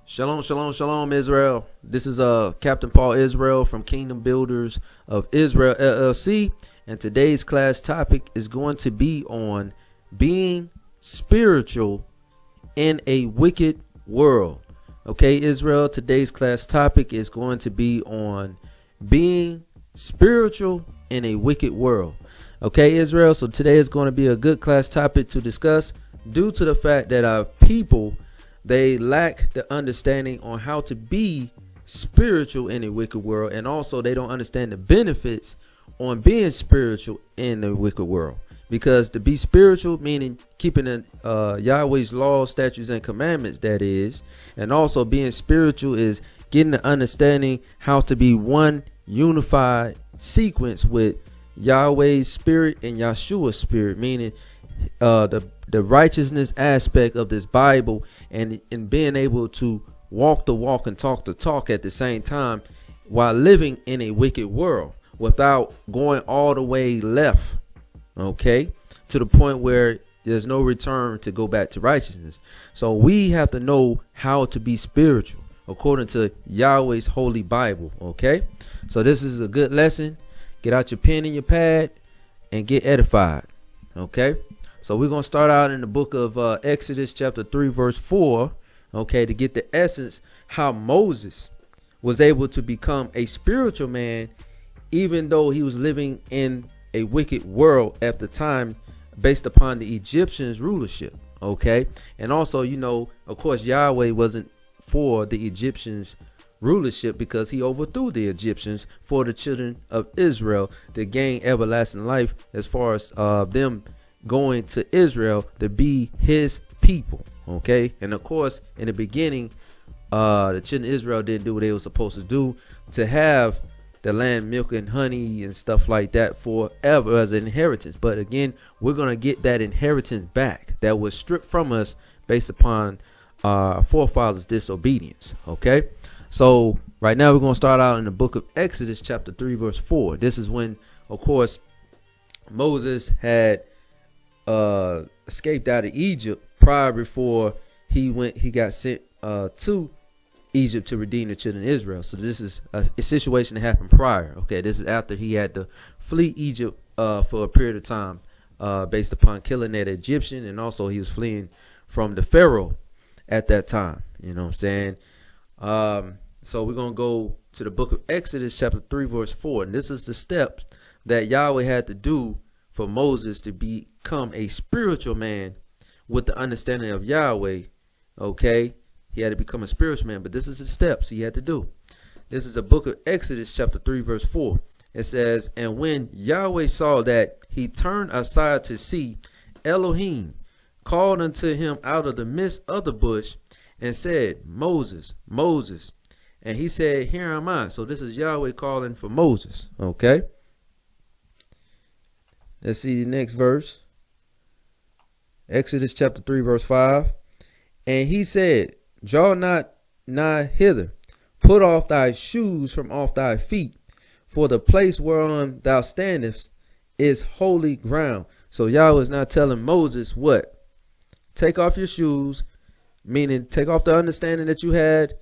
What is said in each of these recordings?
Shalom, shalom, shalom, Israel. This is Captain Paul Israel from Kingdom Builders of Israel LLC, and today's class topic is going to be on being spiritual in a wicked world. Okay, Israel, today's class topic is going to be on being spiritual in a wicked world. Okay, Israel, so today is going to be a good class topic to discuss due to the fact that our people, they lack the understanding on how to be spiritual in a wicked world, and also they don't understand the benefits on being spiritual in a wicked world. Because to be spiritual, meaning keeping Yahweh's laws, statutes, and commandments, that is, and also being spiritual is getting the understanding how to be one unified sequence with Yahweh's spirit and Yeshua's spirit, meaning the righteousness aspect of this Bible, and being able to walk the walk and talk the talk at the same time while living in a wicked world without going all the way left, okay, to the point where there's no return to go back to righteousness. So we have to know how to be spiritual according to Yahweh's holy Bible, okay? So this is a good lesson. Get out your pen and your pad and get edified, okay? So we're going to start out in the book of Exodus chapter 3 verse 4, okay, to get the essence how Moses was able to become a spiritual man even though he was living in a wicked world at the time based upon the Egyptians' rulership, okay? And also, you know, of course, Yahweh wasn't for the Egyptians' rulership because he overthrew the Egyptians for the children of Israel to gain everlasting life, as far as them going to Israel to be his people, okay? And of course, in the beginning, the children of Israel didn't do what they were supposed to do, to have the land, milk and honey and stuff like that forever as an inheritance. But again, we're going to get that inheritance back that was stripped from us based upon our forefathers' disobedience, okay? So right now we're going to start out in the book of Exodus chapter 3 verse 4. This is when, of course, Moses had escaped out of Egypt prior before he got sent to Egypt to redeem the children of Israel. So this is a situation that happened prior. Okay, this is after he had to flee Egypt for a period of time based upon killing that Egyptian, and also he was fleeing from the Pharaoh at that time. You know what I'm saying? So we're gonna go to the book of Exodus chapter 3 verse 4, and this is the steps that Yahweh had to do for Moses to become a spiritual man with the understanding of Yahweh. Okay, he had to become a spiritual man, but this is the steps he had to do. This is a book of Exodus chapter 3 verse 4. It says, and when Yahweh saw that he turned aside to see, Elohim called unto him out of the midst of the bush and said, Moses, Moses. And he said, here am I. So this is Yahweh calling for Moses, okay? Let's see the next verse. Exodus chapter 3 verse 5. And he said, draw not nigh hither, put off thy shoes from off thy feet, for the place whereon thou standest is holy ground. So Yahweh is now telling Moses what? Take off your shoes, meaning take off the understanding that you had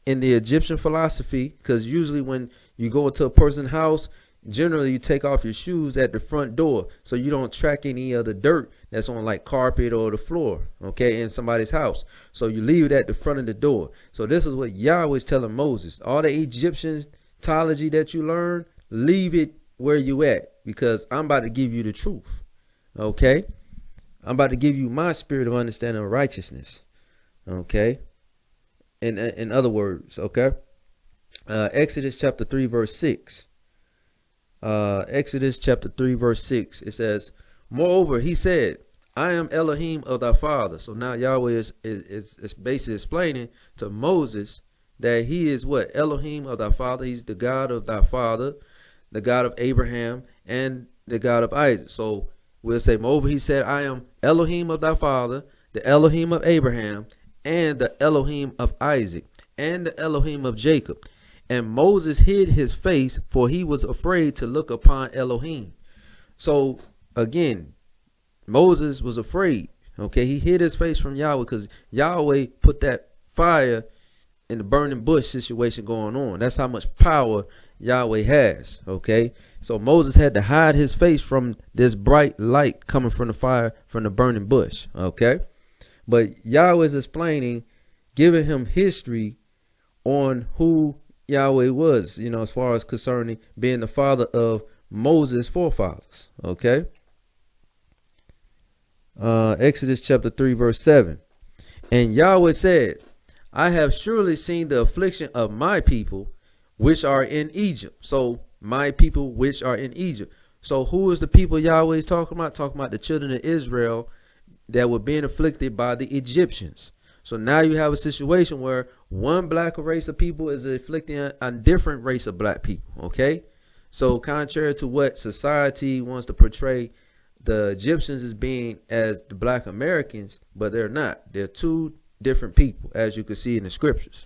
in the Egyptian philosophy, because usually when you go into a person's house, generally you take off your shoes at the front door so you don't track any of the dirt that's on like carpet or the floor, okay, in somebody's house. So you leave it at the front of the door. So this is what Yahweh is telling Moses. All the Egyptian theology that you learn, leave it where you at, because I'm about to give you the truth, okay? I'm about to give you my spirit of understanding of righteousness, okay? In other words, okay? Exodus chapter 3 verse 6. Exodus chapter 3 verse 6, it says, moreover he said, I am Elohim of thy father. So now Yahweh is basically explaining to Moses that he is what? Elohim of thy father. He's the God of thy father, the God of Abraham, and the God of Isaac. So we'll say, moreover he said, I am Elohim of thy father, the Elohim of Abraham, and the Elohim of Isaac, and the Elohim of Jacob. And Moses hid his face, for he was afraid to look upon Elohim. So again, Moses was afraid. Okay, he hid his face from Yahweh because Yahweh put that fire in the burning bush situation going on. That's how much power Yahweh has. Okay, so Moses had to hide his face from this bright light coming from the fire from the burning bush. Okay, but Yahweh is explaining, giving him history on who Yahweh was, as far as concerning being the father of Moses' forefathers. Okay, Exodus chapter 3 verse 7. And Yahweh said, I have surely seen the affliction of my people which are in Egypt. So my people which are in Egypt. So who is the people Yahweh is talking about? Talking about the children of Israel that were being afflicted by the Egyptians. So now you have a situation where one black race of people is afflicting a different race of black people. Okay. So contrary to what society wants to portray the Egyptians as being as the black Americans, but they're not. They're two different people, as you can see in the scriptures.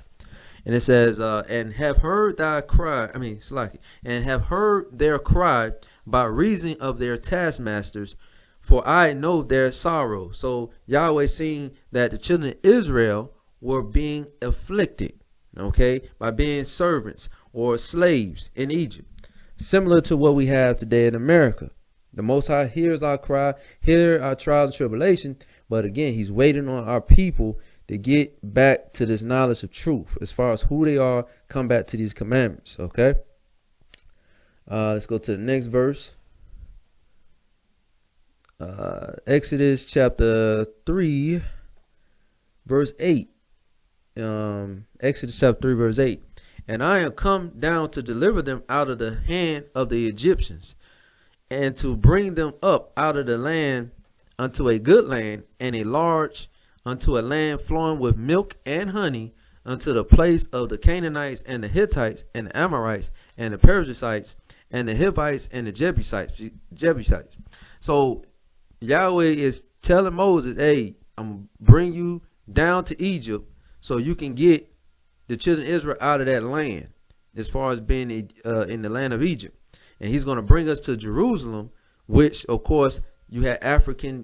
And it says, and have heard thy cry, and have heard their cry by reason of their taskmasters, for I know their sorrow. So Yahweh seeing that the children of Israel were being afflicted, okay, by being servants or slaves in Egypt, similar to what we have today in America. The Most High hears our cry, hear our trials and tribulation, but again, he's waiting on our people to get back to this knowledge of truth as far as who they are, come back to these commandments. Okay, let's go to the next verse. Exodus chapter 3 verse 8. Exodus chapter 3 verse 8. And I am come down to deliver them out of the hand of the Egyptians, and to bring them up out of the land unto a good land, and a large, unto a land flowing with milk and honey, unto the place of the Canaanites and the Hittites and the Amorites and the Perizzites and the Hivites and the Jebusites. So Yahweh is telling Moses, hey, I'm going to bring you down to Egypt so you can get the children of Israel out of that land, as far as being in the land of Egypt. And he's going to bring us to Jerusalem, which, of course, you had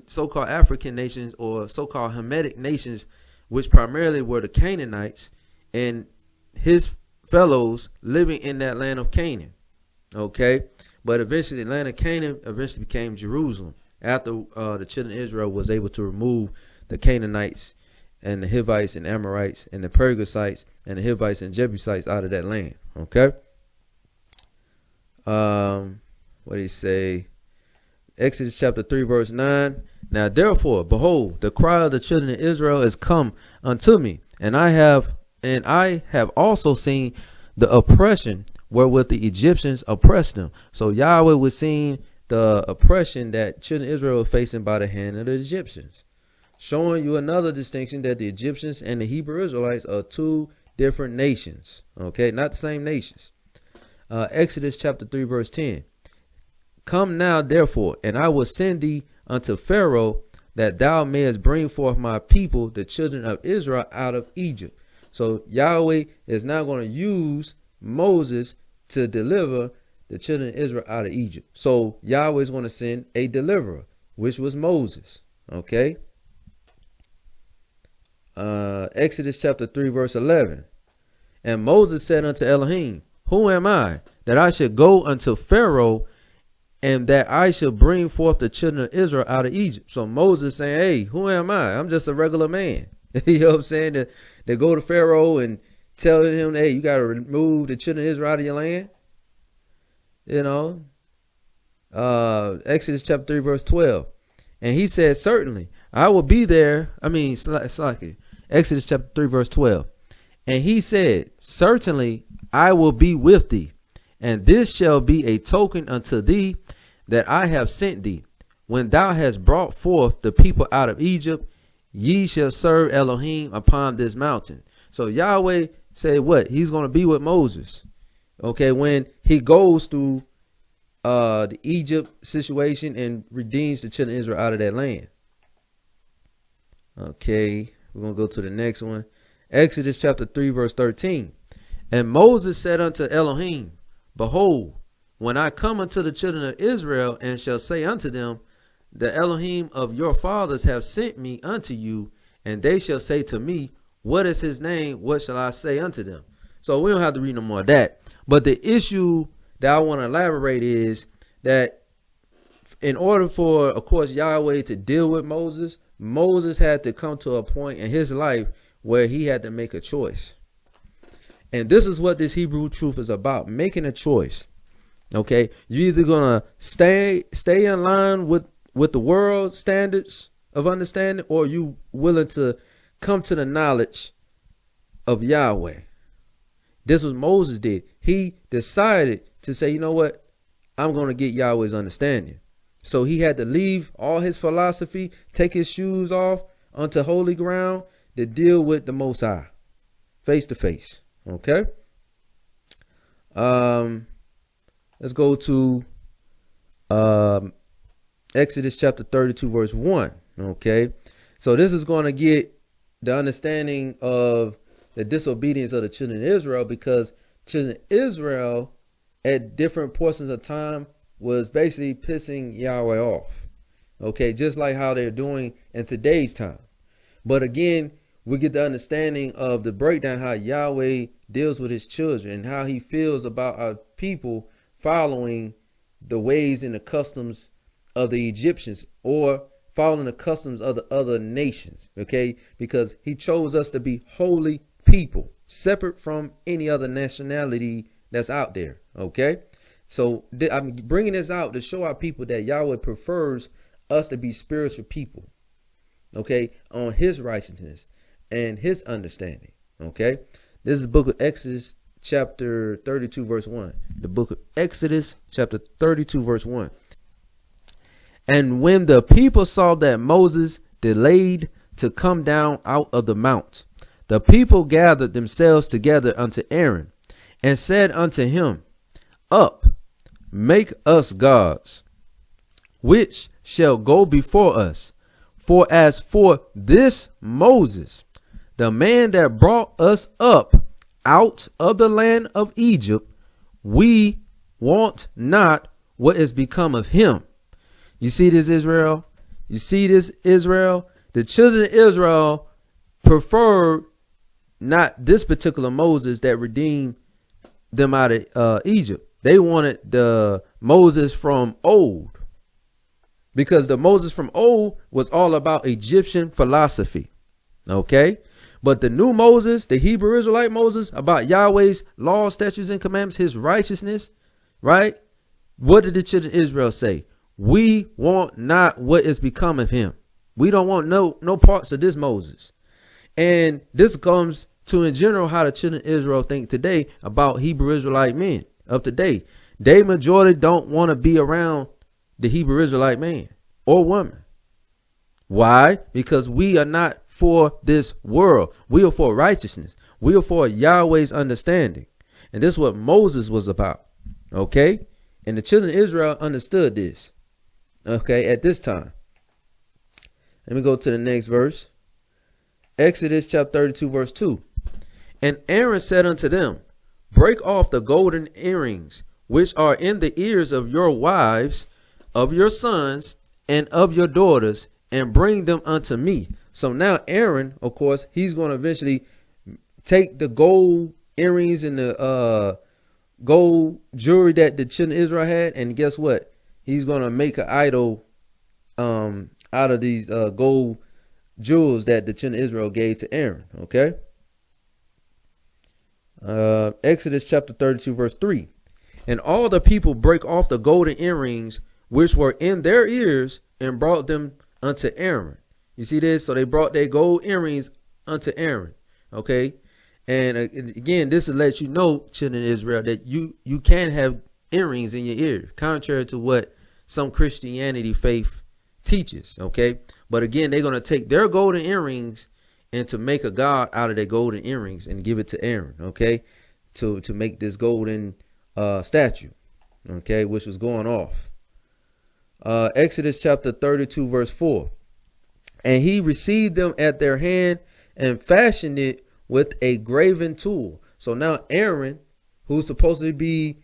so-called African nations or so-called Hamitic nations, which primarily were the Canaanites and his fellows living in that land of Canaan. Okay, but eventually the land of Canaan eventually became Jerusalem after the children of Israel was able to remove the Canaanites and the Hivites and Amorites and the Perizzites and the Hivites and Jebusites out of that land. Okay. What do you say? Exodus chapter 3 verse 9. Now therefore, behold, the cry of the children of Israel is come unto me, and I have also seen the oppression wherewith the Egyptians oppressed them. So Yahweh was seeing the oppression that children of Israel were facing by the hand of the Egyptians, showing you another distinction that the Egyptians and the Hebrew Israelites are two different nations. Okay, not the same nations. Exodus chapter 3 verse 10. Come now therefore, and I will send thee unto Pharaoh, that thou mayest bring forth my people, the children of Israel, out of Egypt. So Yahweh is now going to use Moses to deliver the children of Israel out of Egypt. So Yahweh is going to send a deliverer, which was Moses. Okay. Exodus chapter 3 verse 11. And Moses said unto Elohim, who am I, that I should go unto Pharaoh, and that I should bring forth the children of Israel out of Egypt? So Moses saying, hey, who am I? I'm just a regular man. You know what I'm saying? To go to Pharaoh and tell him, hey, you got to remove the children of Israel out of your land. You know, Exodus chapter 3 verse 12. And he said, certainly I will be there. Exodus chapter 3 verse 12. And he said, certainly I will be with thee, and this shall be a token unto thee that I have sent thee. When thou hast brought forth the people out of Egypt, ye shall serve Elohim upon this mountain. So Yahweh said what? He's going to be with Moses. Okay, when he goes through the Egypt situation and redeems the children of Israel out of that land. Okay, we're going to go to the next one. Exodus chapter 3 verse 13. And Moses said unto Elohim, behold, when I come unto the children of Israel, and shall say unto them, the Elohim of your fathers have sent me unto you, and they shall say to me, What is his name? What shall I say unto them? So we don't have to read no more of that. But the issue that I want to elaborate is that in order for, of course, Yahweh to deal with Moses, Moses had to come to a point in his life where he had to make a choice. And this is what this Hebrew truth is about, making a choice. Okay, you're either gonna stay in line with the world standards of understanding, or you willing to come to the knowledge of Yahweh. This was Moses did. He decided to say, you know what, I'm gonna get Yahweh's understanding. So he had to leave all his philosophy, take his shoes off onto holy ground to deal with the Most High, face to face. Okay. Let's go to Exodus chapter 32, verse 1. Okay. So this is going to get the understanding of the disobedience of the children of Israel, because children of Israel at different portions of time was basically pissing Yahweh off. Okay. Just like how they're doing in today's time. But again, we get the understanding of the breakdown, how Yahweh deals with his children and how he feels about our people following the ways and the customs of the Egyptians, or following the customs of the other nations. Okay, because he chose us to be holy people, separate from any other nationality that's out there. Okay, so I'm bringing this out to show our people that Yahweh prefers us to be spiritual people. Okay, on his righteousness and his understanding. Okay, this is the book of Exodus chapter 32 verse 1. The book of Exodus chapter 32 verse 1. And when the people saw that Moses delayed to come down out of the mount, the people gathered themselves together unto Aaron and said unto him, Up, make us gods, which shall go before us. For as for this Moses, the man that brought us up out of the land of Egypt, we want not what is become of him. You see this, Israel? You see this, Israel? The children of Israel preferred not this particular Moses that redeemed them out of Egypt. They wanted the Moses from old, because the Moses from old was all about Egyptian philosophy. Okay. But the new Moses, the Hebrew Israelite Moses, about Yahweh's laws, statutes, and commandments, his righteousness, right? What did the children of Israel say? We want not what is become of him. We don't want no parts of this Moses. And this comes to, in general, how the children of Israel think today about Hebrew Israelite men of today. They majority don't want to be around the Hebrew Israelite man or woman. Why? Because we are not for this world. We are for righteousness. We are for Yahweh's understanding. And this is what Moses was about. Okay. And the children of Israel understood this. Okay. At this time. Let me go to the next verse. Exodus chapter 32 verse 2. And Aaron said unto them, Break off the golden earrings which are in the ears of your wives, of your sons, and of your daughters, and bring them unto me. So now Aaron, of course, he's going to eventually take the gold earrings and the gold jewelry that the children of Israel had, and guess what? He's going to make an idol out of these gold jewels that the children of Israel gave to Aaron. Okay. Exodus chapter 32 verse 3. And all the people break off the golden earrings which were in their ears, and brought them unto Aaron. You see this? So they brought their gold earrings unto Aaron. Okay. And again, this will let you know, children of Israel, that you can have earrings in your ear, contrary to what some Christianity faith teaches. Okay. But again, they're going to take their golden earrings and to make a god out of their golden earrings and give it to Aaron. Okay. To make this golden statue. Okay. Which was going off. Exodus chapter 32 verse 4. And he received them at their hand and fashioned it with a graven tool. So now Aaron, who's supposed to be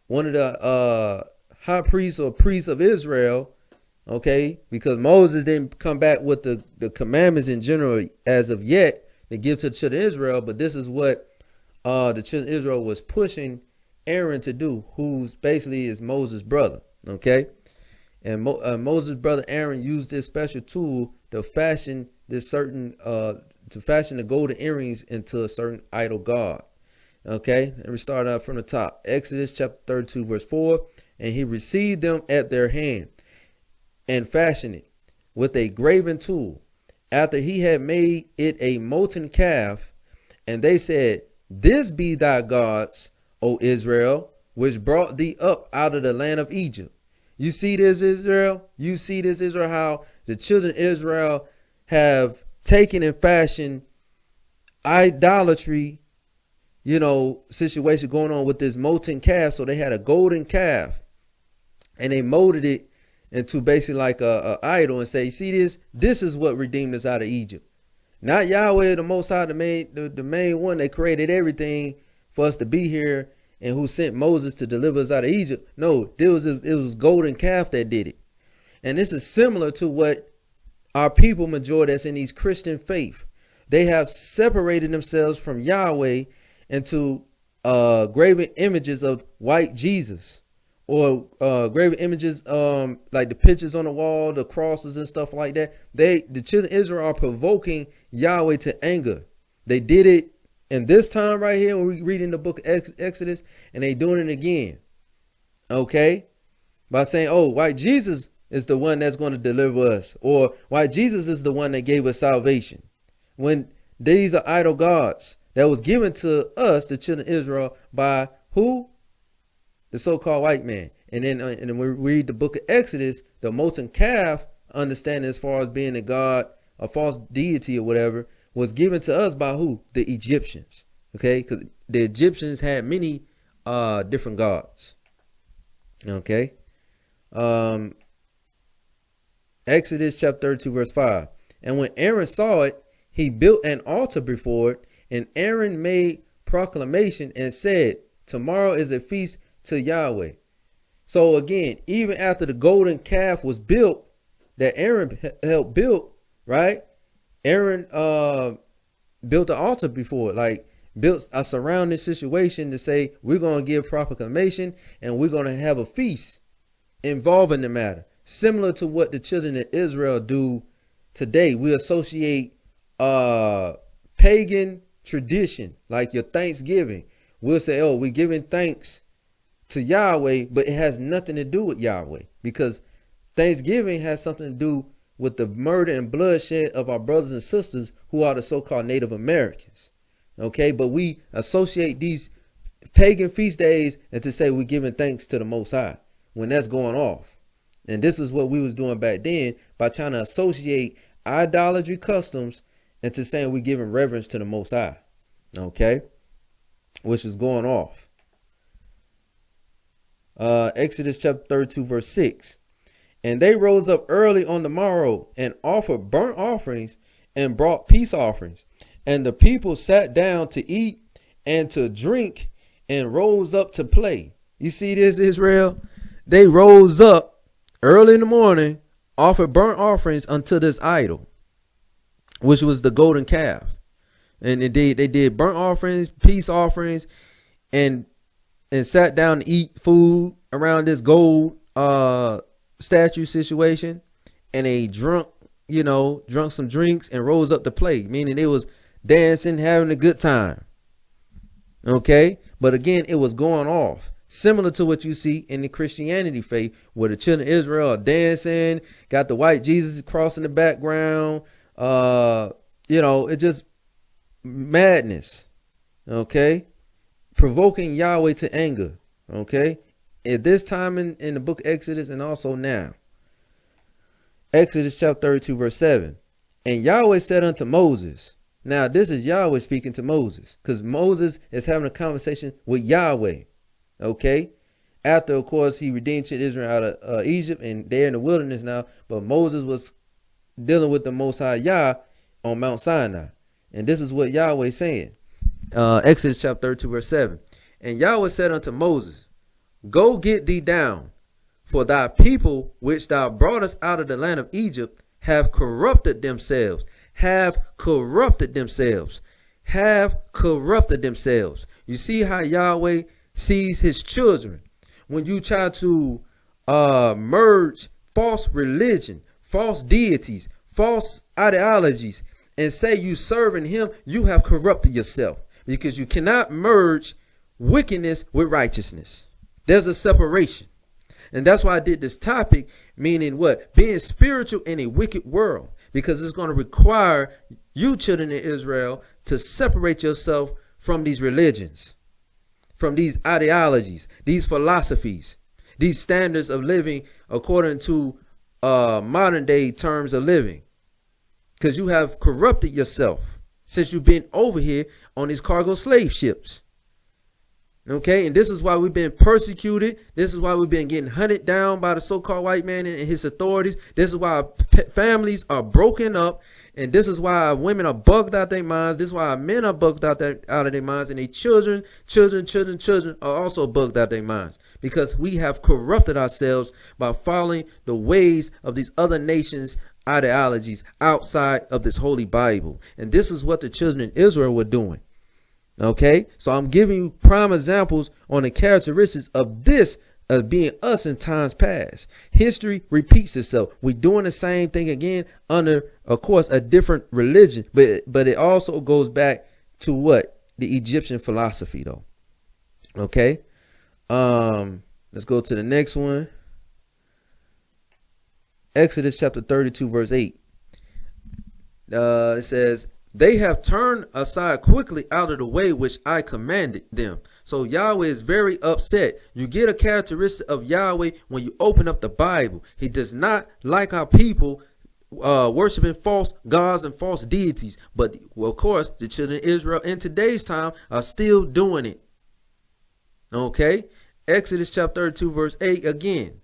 one of the high priests or priests of Israel, okay, because Moses didn't come back with the commandments in general as of yet. to give to the children of Israel, but this is what the children of Israel was pushing Aaron to do, who's basically is Moses' brother. Okay, and Moses' brother Aaron used this special tool to fashion this certain to fashion the golden earrings into a certain idol god. Okay, and we start out from the top. Exodus chapter 32 verse 4. And he received them at their hand and fashioned it with a graven tool after he had made it a molten calf. And they said, this be thy gods, O Israel, which brought thee up out of the land of Egypt. You see this, Israel? You see this, Israel, how the children of Israel have taken and fashioned idolatry, situation going on with this molten calf. So they had a golden calf and they molded it into basically like a idol and say, see this is what redeemed us out of Egypt. Not Yahweh, the Most High, the main one that created everything for us to be here and who sent Moses to deliver us out of Egypt. No, it was golden calf that did it. And this is similar to what our people majority that's in these Christian faith. They have separated themselves from Yahweh into graven images of white Jesus, or graven images like the pictures on the wall, the crosses and stuff like that. The children of Israel are provoking Yahweh to anger. They did it in this time right here when we read in the book of Exodus, and they doing it again. Okay, by saying, oh, white Jesus is the one that's going to deliver us, or white Jesus is the one that gave us salvation, when these are idol gods that was given to us, the children of Israel, by who? The so-called white man. And then when we read the book of Exodus, the molten calf, understanding as far as being a god, a false deity or whatever, was given to us by who? The Egyptians. Okay, because the Egyptians had many different gods. Okay. Exodus chapter 32 verse 5. And when Aaron saw it, he built an altar before it, and Aaron made proclamation and said, tomorrow is a feast to Yahweh. So again, even after the golden calf was built, that Aaron helped build, right? Aaron built the altar before it, like built a surrounding situation to say, we're going to give proclamation and we're going to have a feast involving the matter. Similar to what the children of Israel do today. We associate pagan tradition, like your Thanksgiving. We'll say, oh, we're giving thanks to Yahweh, but it has nothing to do with Yahweh, because Thanksgiving has something to do with the murder and bloodshed of our brothers and sisters who are the so-called Native Americans. Okay, but we associate these pagan feast days and to say we're giving thanks to the Most High when that's going off. And this is what we was doing back then by trying to associate idolatry customs and to saying we're giving reverence to the Most High. Okay, which is going off. Exodus chapter 32 verse 6. And they rose up early on the morrow and offered burnt offerings and brought peace offerings. And the people sat down to eat and to drink and rose up to play. You see this, Israel? They rose up early in the morning, offered burnt offerings unto this idol, which was the golden calf. And they did burnt offerings, peace offerings, and sat down to eat food around this gold statue situation, and they drunk some drinks and rose up to play, meaning they was dancing, having a good time. Okay, but again, it was going off, similar to what you see in the Christianity faith, where the children of Israel are dancing, got the white Jesus cross in the background. It's just madness. Okay, provoking Yahweh to anger. Okay, at this time in the book of Exodus, and also now. Exodus chapter 32 verse 7. And Yahweh said unto Moses. Now this is Yahweh speaking to Moses, because Moses is having a conversation with Yahweh. Okay, after of course he redeemed Israel out of Egypt, and they're in the wilderness now, but Moses was dealing with the Most High Yah on Mount Sinai. And this is what Yahweh is saying. Exodus chapter 32 verse 7. And Yahweh said unto Moses, Go get thee down, for thy people which thou broughtest out of the land of Egypt have corrupted themselves, have corrupted themselves. Have corrupted themselves. You see how Yahweh sees his children. When you try to merge false religion, false deities, false ideologies, and say you serving him, you have corrupted yourself, because you cannot merge wickedness with righteousness. There's a separation. And that's why I did this topic, meaning what? Being spiritual in a wicked world, because it's going to require you, children of Israel, to separate yourself from these religions, from these ideologies, these philosophies, these standards of living according to modern day terms of living, because you have corrupted yourself since you've been over here on these cargo slave ships. Okay, and this is why we've been persecuted. This is why we've been getting hunted down by the so-called white man and his authorities. This is why our families are broken up, and this is why our women are bugged out their minds. This is why our men are bugged out of their minds, and their children are also bugged out their minds, because we have corrupted ourselves by following the ways of these other nations' ideologies outside of this holy Bible. And this is what the children of Israel were doing. Okay, so I'm giving you prime examples on the characteristics of this as being us in times past. History repeats itself. We're doing the same thing again under, of course, a different religion, but it also goes back to what? The Egyptian philosophy, though. Okay, let's go to the next one. Exodus chapter 32, verse 8. It says, they have turned aside quickly out of the way which I commanded them. So Yahweh is very upset. You get a characteristic of Yahweh when you open up the Bible. He does not like our people worshiping false gods and false deities. But well, of course, the children of Israel in today's time are still doing it. Okay, Exodus chapter 32, verse 8 again.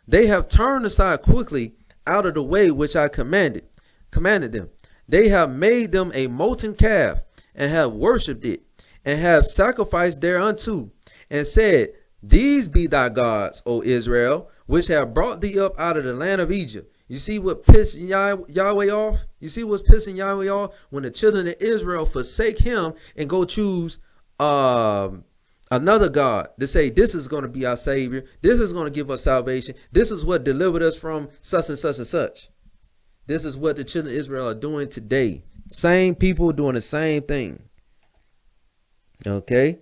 They have turned aside quickly out of the way which I commanded them. They have made them a molten calf, and have worshipped it, and have sacrificed thereunto, and said, these be thy gods, O Israel, which have brought thee up out of the land of Egypt. You see what pissed Yahweh off? You see what's pissing Yahweh off? When the children of Israel forsake him and go choose another God to say, this is going to be our savior. This is going to give us salvation. This is what delivered us from such and such and such. This is what the children of Israel are doing today. Same people doing the same thing. Okay.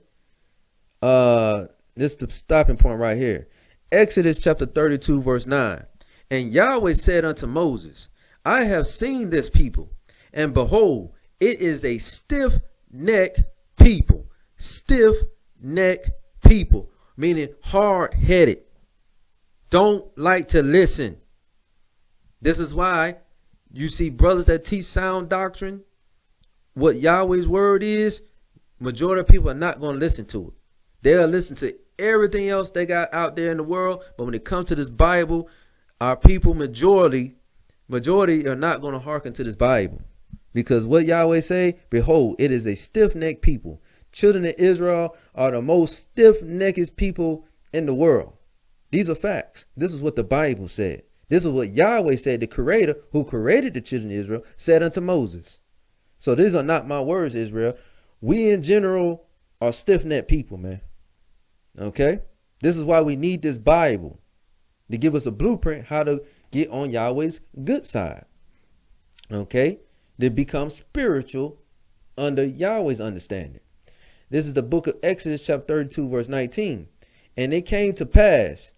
This is the stopping point right here. Exodus chapter 32, verse 9. And Yahweh said unto Moses, I have seen this people, and behold, it is a stiff-necked people. Stiff-necked people, meaning hard-headed. Don't like to listen. This is why you see brothers that teach sound doctrine, what Yahweh's word is, majority of people are not going to listen to it. They'll listen to everything else they got out there in the world. But when it comes to this Bible, our people, majority are not going to hearken to this Bible. Because what Yahweh say, behold, it is a stiff-necked people. Children of Israel are the most stiff-necked people in the world. These are facts. This is what the Bible said. This is what Yahweh said, the creator who created the children of Israel, said unto Moses. So these are not my words, Israel. We in general are stiff-necked people, man. Okay? This is why we need this Bible to give us a blueprint how to get on Yahweh's good side. Okay? To become spiritual under Yahweh's understanding. This is the book of Exodus chapter 32, verse 19. And it came to pass,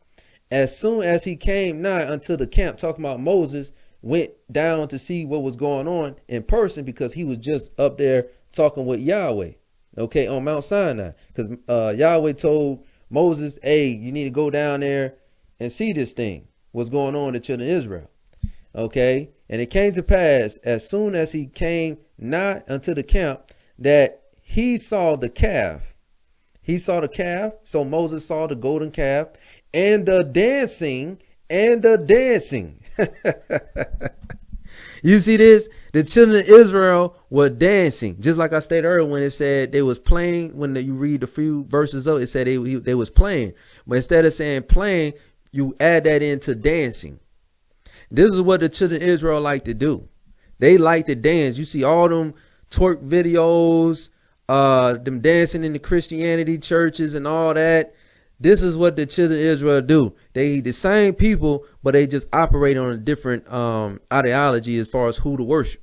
as soon as he came nigh unto the camp, talking about Moses, went down to see what was going on in person, because he was just up there talking with Yahweh, okay, on Mount Sinai. Because Yahweh told Moses, hey, you need to go down there and see this thing, what's going on in the children of Israel. Okay, and it came to pass, as soon as he came nigh unto the camp, that he saw the calf. He saw the calf. So Moses saw the golden calf, and the dancing, You see this? The children of Israel were dancing, just like I stated earlier when it said they was playing. When you read the few verses up, it said they was playing. But instead of saying playing, you add that into dancing. This is what the children of Israel like to do. They like to dance. You see all them twerk videos, them dancing in the Christianity churches and all that. This is what the children of Israel do. They the same people, but they just operate on a different ideology as far as who to worship.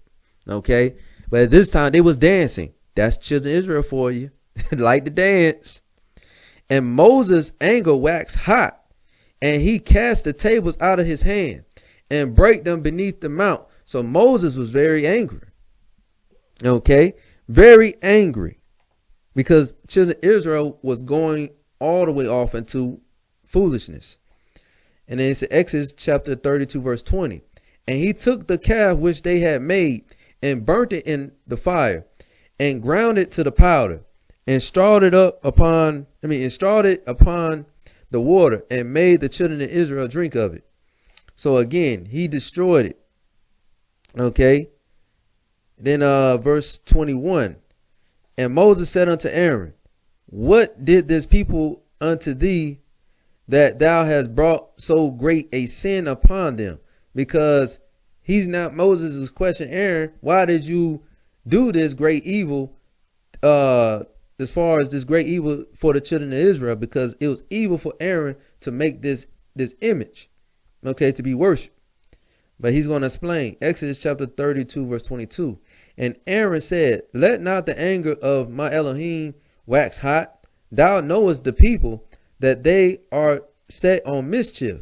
Okay, but at this time they was dancing. That's children of Israel for you. Like to dance. And Moses' anger waxed hot, and he cast the tables out of his hand and break them beneath the mount. So Moses was very angry. Okay, very angry, because children of Israel was going all the way off into foolishness. And then it's Exodus chapter 32 verse 20. And he took the calf which they had made and burnt it in the fire and ground it to the powder and strawed it upon the water and made the children of Israel drink of it. So again, he destroyed it. Okay. Then verse 21. And Moses said unto Aaron, what did this people unto thee, that thou hast brought so great a sin upon them? Because Moses is questioning Aaron, why did you do this great evil, as far as this great evil for the children of Israel? Because it was evil for Aaron to make this image, okay, to be worshipped. But he's going to explain. Exodus chapter 32 verse 22. And Aaron said, let not the anger of my Elohim wax hot. Thou knowest the people, that they are set on mischief.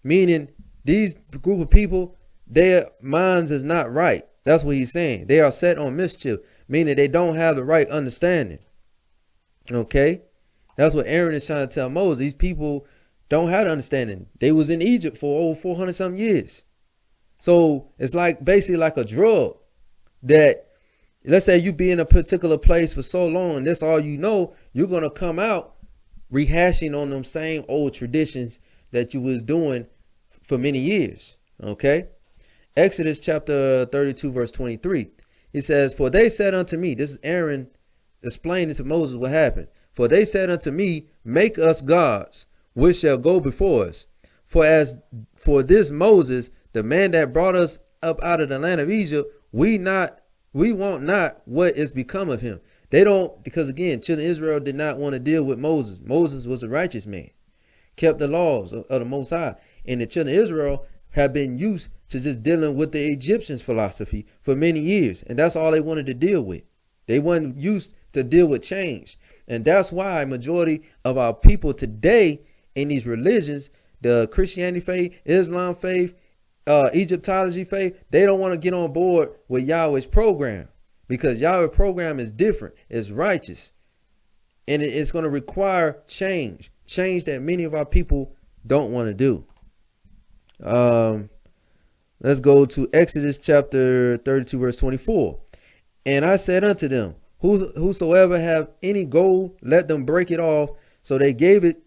Meaning these group of people, their minds is not right. That's what he's saying. They are set on mischief, meaning they don't have the right understanding. Okay. That's what Aaron is trying to tell Moses. These people don't have the understanding. They was in Egypt for over 400 some years. So it's like basically like a drug that, let's say you be in a particular place for so long and that's all you know, you're going to come out rehashing on them same old traditions that you was doing for many years. Okay. Exodus chapter 32 verse 23. It says, for they said unto me, this is Aaron explaining to Moses what happened. For they said unto me, make us gods, which shall go before us. For as for this Moses, the man that brought us up out of the land of Egypt, we want not what is become of him. They don't, because again, children of Israel did not want to deal with Moses. Moses was a righteous man, kept the laws of the Most High. And the children of Israel have been used to just dealing with the Egyptians' philosophy for many years. And that's all they wanted to deal with. They weren't used to deal with change. And that's why majority of our people today in these religions, the Christianity faith, Islam faith, Egyptology faith, they don't want to get on board with Yahweh's program, because Yahweh's program is different. It's righteous. And it's going to require change that many of our people don't want to do. Let's go to Exodus chapter 32 verse 24. And I said unto them, whosoever have any gold, let them break it off. So they gave it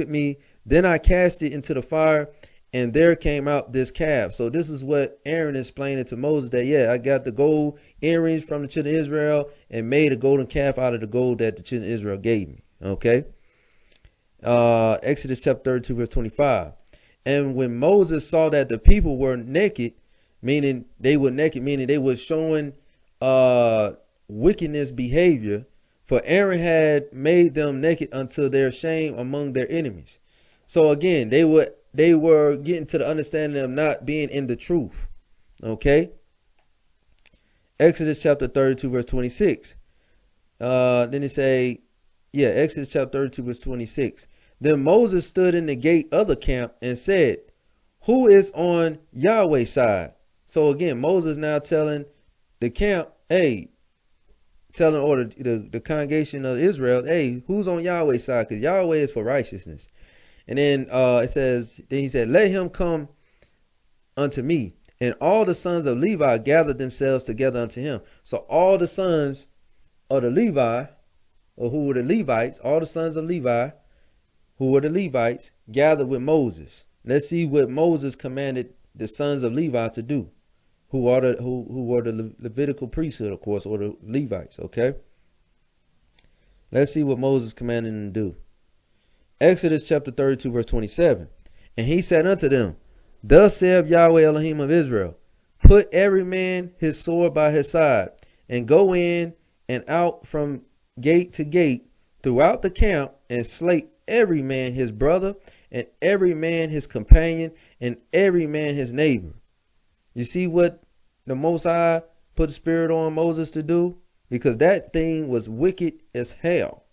me. Then I cast it into the fire, and there came out this calf. So this is what Aaron explained to Moses, that, yeah, I got the gold earrings from the children of Israel and made a golden calf out of the gold that the children of Israel gave me. Okay. Exodus chapter 32 verse 25. And when Moses saw that the people were naked, meaning they were showing wickedness behavior, for Aaron had made them naked unto their shame among their enemies. So again, they were getting to the understanding of not being in the truth. Okay. Exodus chapter 32 verse 26. Then it say, Exodus chapter 32 verse 26. Then Moses stood in the gate of the camp and said, who is on Yahweh's side? So again, Moses now telling the camp, the congregation of Israel, hey, who's on Yahweh's side? Because Yahweh is for righteousness. And then then he said, let him come unto me. And all the sons of Levi gathered themselves together unto him. So all the sons of the Levi, or who were the Levites, all the sons of Levi, who were the Levites, gathered with Moses. Let's see what Moses commanded the sons of Levi to do, who were the Levitical priesthood, of course, or the Levites. Okay. Let's see what Moses commanded them to do. Exodus chapter 32 verse 27. And he said unto them, thus saith Yahweh Elohim of Israel, Put every man his sword by his side, and go in and out from gate to gate throughout the camp, and slay every man his brother, and every man his companion, and every man his neighbor. You see what the Most High put the spirit on Moses to do? Because that thing was wicked as hell,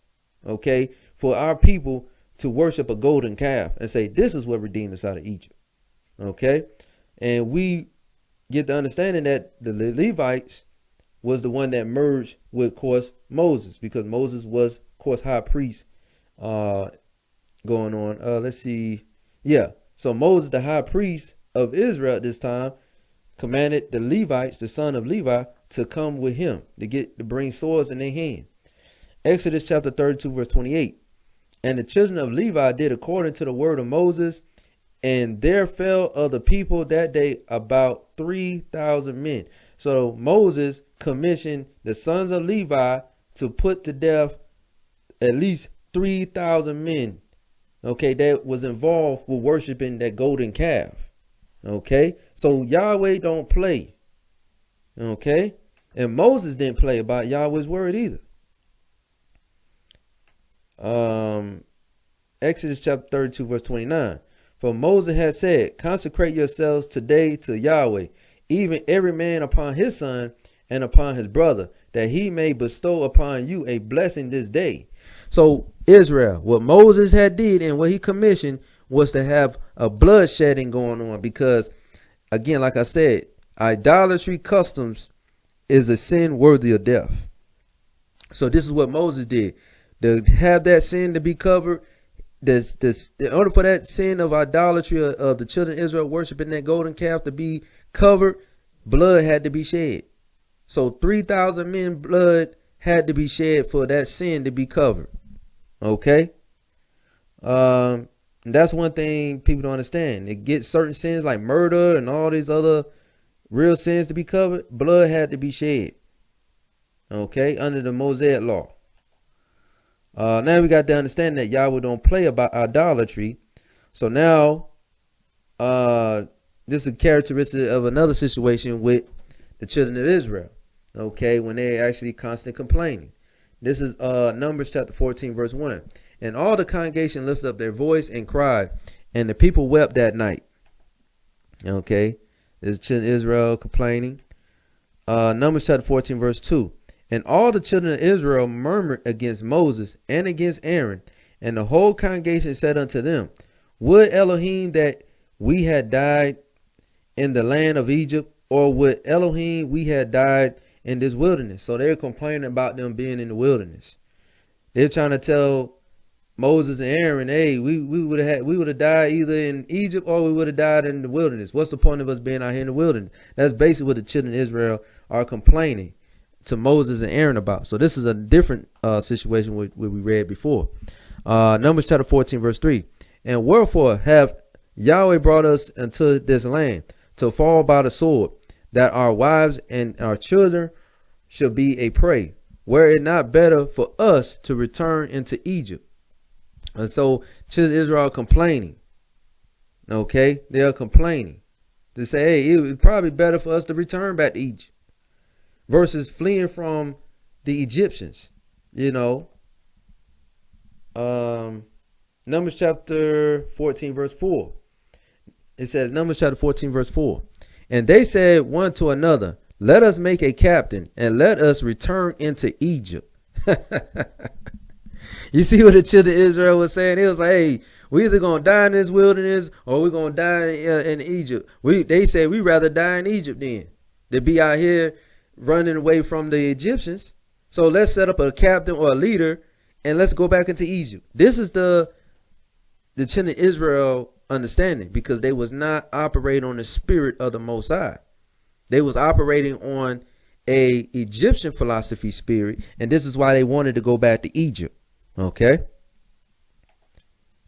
okay, for our people to worship a golden calf and say, this is what redeemed us out of Egypt, okay? And we get the understanding that the Levites was the one that merged with, of course, Moses, because Moses was, of course, high priest going on. Let's see. Yeah. So Moses, the high priest of Israel at this time, commanded the Levites, the son of Levi, to come with him to bring swords in their hand. Exodus chapter 32, verse 28. And the children of Levi did according to the word of Moses, and there fell of the people that day about 3,000 men. So Moses commissioned the sons of Levi to put to death at least 3,000 men, okay, that was involved with worshiping that golden calf. Okay, so Yahweh don't play. Okay, and Moses didn't play about Yahweh's word either. Exodus chapter 32, verse 29. For Moses had said, consecrate yourselves today to Yahweh, even every man upon his son and upon his brother, that he may bestow upon you a blessing this day. So Israel, what Moses had did and what he commissioned was to have a bloodshedding going on, because again, like I said, idolatry customs is a sin worthy of death. So this is what Moses did to have that sin to be covered. In order for that sin of idolatry of the children of Israel worshiping that golden calf to be covered, blood had to be shed. So 3,000 men blood had to be shed for that sin to be covered. Okay. That's one thing people don't understand. They get certain sins like murder and all these other real sins to be covered. Blood had to be shed. Okay. Under the Mosaic law. Now we got to understand that Yahweh don't play about idolatry. So now, this is a characteristic of another situation with the children of Israel. Okay, when they actually constantly complaining. This is Numbers chapter 14, verse 1. And all the congregation lifted up their voice and cried, and the people wept that night. Okay, this is children of Israel complaining. Numbers chapter 14, verse 2. And all the children of Israel murmured against Moses and against Aaron, and the whole congregation said unto them, would Elohim that we had died in the land of Egypt, or would Elohim we had died in this wilderness? So they're complaining about them being in the wilderness. They're trying to tell Moses and Aaron, hey, we would have died either in Egypt or we would have died in the wilderness. What's the point of us being out here in the wilderness? That's basically what the children of Israel are complaining to Moses and Aaron about. So this is a different situation what we read before. Numbers chapter 14, verse 3. And wherefore have Yahweh brought us into this land to fall by the sword, that our wives and our children shall be a prey? Were it not better for us to return into Egypt? And so children of Israel are complaining. Okay, they are complaining to say, hey, it would probably better for us to return back to Egypt versus fleeing from the Egyptians. You know, Numbers chapter 14, verse 4. It says, Numbers chapter 14, verse 4. And they said one to another, let us make a captain and let us return into Egypt. You see what the children of Israel was saying? It was like, hey, we either going to die in this wilderness or we're going to die in Egypt. They said we'd rather die in Egypt than be out here running away from the Egyptians. So let's set up a captain or a leader and let's go back into Egypt. This is the children of Israel understanding, because they was not operating on the spirit of the Most High. They was operating on a Egyptian philosophy spirit, and this is why they wanted to go back to Egypt. Okay,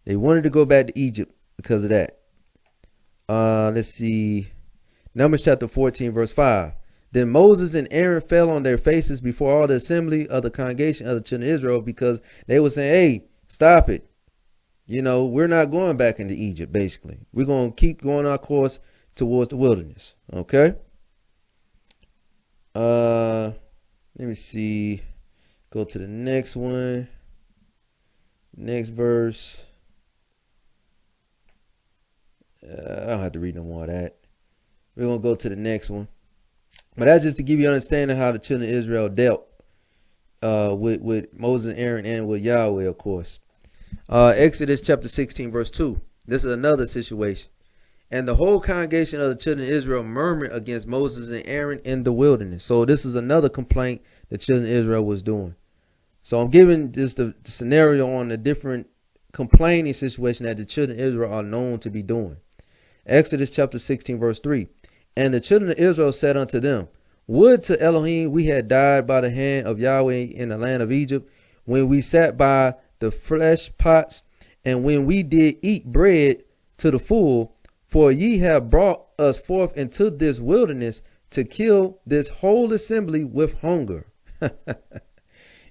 they wanted to go back to Egypt because of that. Let's see, Numbers chapter 14, verse 5. Then Moses and Aaron fell on their faces before all the assembly of the congregation of the children of Israel, because they were saying, hey, stop it. You know, we're not going back into Egypt, basically. We're going to keep going our course towards the wilderness. Okay? Let me see. Go to the next one. Next verse. I don't have to read no more of that. We're going to go to the next one. But that's just to give you understanding how the children of Israel dealt with Moses and Aaron and with Yahweh, of course. Exodus chapter 16, verse 2. This is another situation. And the whole congregation of the children of Israel murmured against Moses and Aaron in the wilderness. So this is another complaint the children of Israel was doing. So I'm giving just the scenario on the different complaining situation that the children of Israel are known to be doing. Exodus chapter 16, verse 3. And the children of Israel said unto them, would to Elohim we had died by the hand of Yahweh in the land of Egypt, when we sat by the flesh pots, and when we did eat bread to the full, for ye have brought us forth into this wilderness to kill this whole assembly with hunger.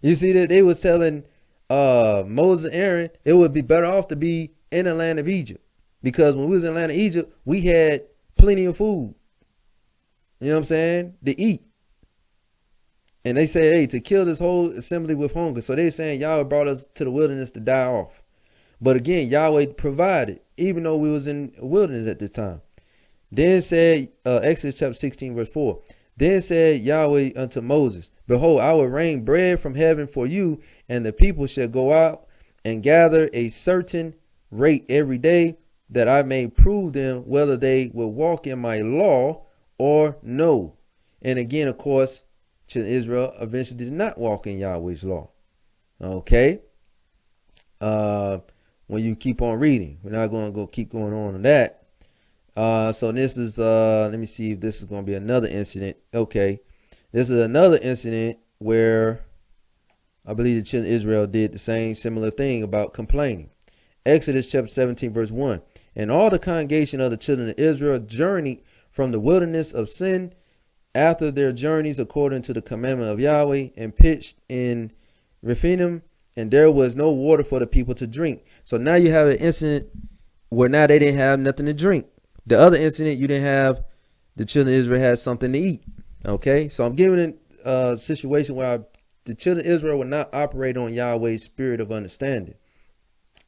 You see that they were telling Moses and Aaron it would be better off to be in the land of Egypt, because when we was in the land of Egypt, we had plenty of food. You know what I'm saying? To eat. And they say, hey, to kill this whole assembly with hunger. So they're saying Yahweh brought us to the wilderness to die off. But again, Yahweh provided, even though we was in wilderness at this time. Then said, Exodus chapter 16, verse 4. Then said Yahweh unto Moses, behold, I will rain bread from heaven for you, and the people shall go out and gather a certain rate every day, that I may prove them whether they will walk in my law or no. And again, of course, Israel eventually did not walk in Yahweh's law. Okay. When you keep on reading, we're not going to keep going on that. So this is, let me see if this is going to be another incident. Okay. This is another incident where I believe the children of Israel did the same similar thing about complaining. Exodus chapter 17, verse 1. And all the congregation of the children of Israel journeyed from the wilderness of Sin after their journeys according to the commandment of Yahweh, and pitched in Rephidim, and there was no water for the people to drink. So now you have an incident where now they didn't have nothing to drink. The other incident, you didn't have, the children of Israel had something to eat. Okay, so I'm giving a situation where the children of Israel will not operate on Yahweh's spirit of understanding.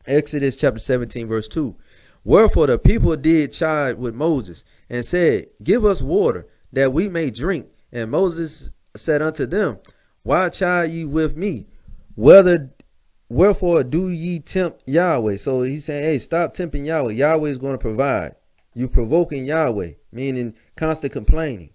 Exodus chapter 17, verse 2. Wherefore the people did chide with Moses, and said, give us water, that we may drink. And Moses said unto them, why chide ye with me? Wherefore do ye tempt Yahweh? So he's saying, hey, stop tempting Yahweh. Yahweh is going to provide. You provoking Yahweh, meaning constant complaining.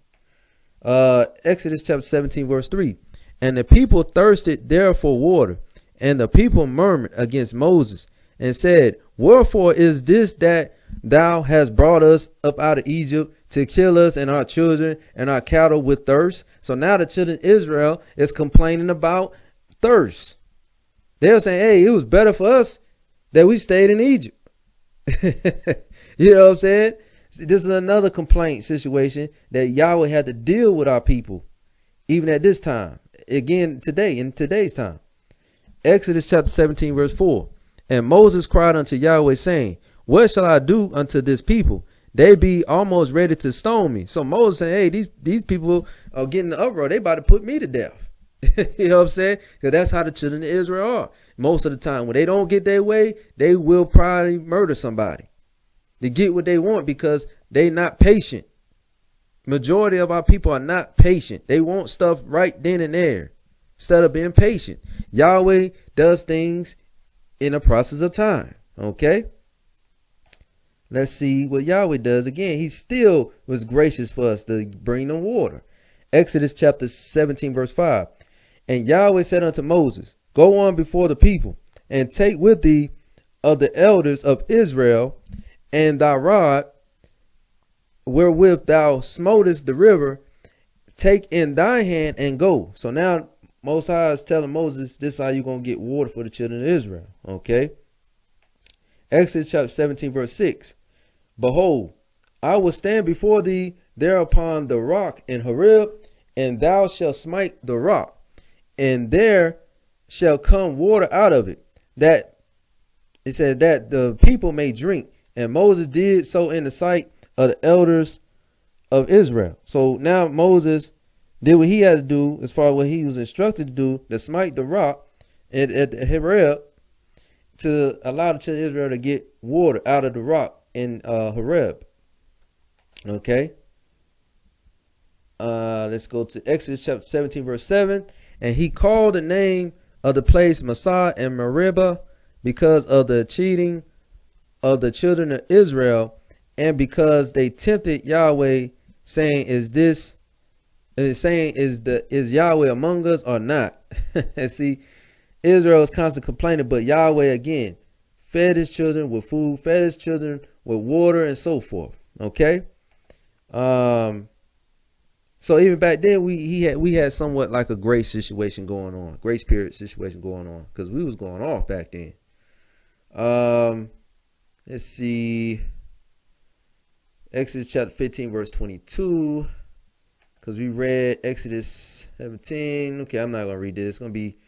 Exodus chapter 17, verse 3. And the people thirsted there for water, and the people murmured against Moses, and said, wherefore is this that thou hast brought us up out of Egypt to kill us and our children and our cattle with thirst? So now the children of Israel is complaining about thirst. They're saying, hey, it was better for us that we stayed in Egypt. You know what I'm saying? This is another complaint situation that Yahweh had to deal with our people, even at this time. Again, today, in today's time. Exodus chapter 17, verse 4. And Moses cried unto Yahweh, saying, what shall I do unto this people? They be almost ready to stone me. So Moses saying, hey, these people are getting the uproar. They about to put me to death. You know what I'm saying? Because that's how the children of Israel are. Most of the time, when they don't get their way, they will probably murder somebody to get what they want, because they not patient. Majority of our people are not patient. They want stuff right then and there instead of being patient. Yahweh does things in a process of time. Okay. Let's see what Yahweh does. Again, he still was gracious for us to bring them water. Exodus chapter 17, verse 5. And Yahweh said unto Moses, go on before the people, and take with thee of the elders of Israel, and thy rod wherewith thou smotest the river, take in thy hand and go. So now Most High is telling Moses, this is how you're going to get water for the children of Israel. Okay. Exodus chapter 17, verse 6. Behold, I will stand before thee there upon the rock in Horeb, and thou shalt smite the rock, and there shall come water out of it, that it says that the people may drink. And Moses did so in the sight of the elders of Israel. So now Moses did what he had to do as far as what he was instructed to do, to smite the rock at Horeb, to allow the children of Israel to get water out of the rock in Horeb. Okay. Let's go to Exodus chapter 17, verse 7. And he called the name of the place Massah and Meribah, because of the cheating of the children of Israel, and because they tempted Yahweh, saying, is Yahweh among us or not? And see, Israel is constantly complaining, but Yahweh again fed his children with food, fed his children with water, and so forth. Okay. So even back then, we had somewhat like a grace situation going on, grace period situation going on, because we was going off back then. Let's see, Exodus chapter 15, verse 22, because we read Exodus 17. Okay, I'm not gonna read this. It's gonna be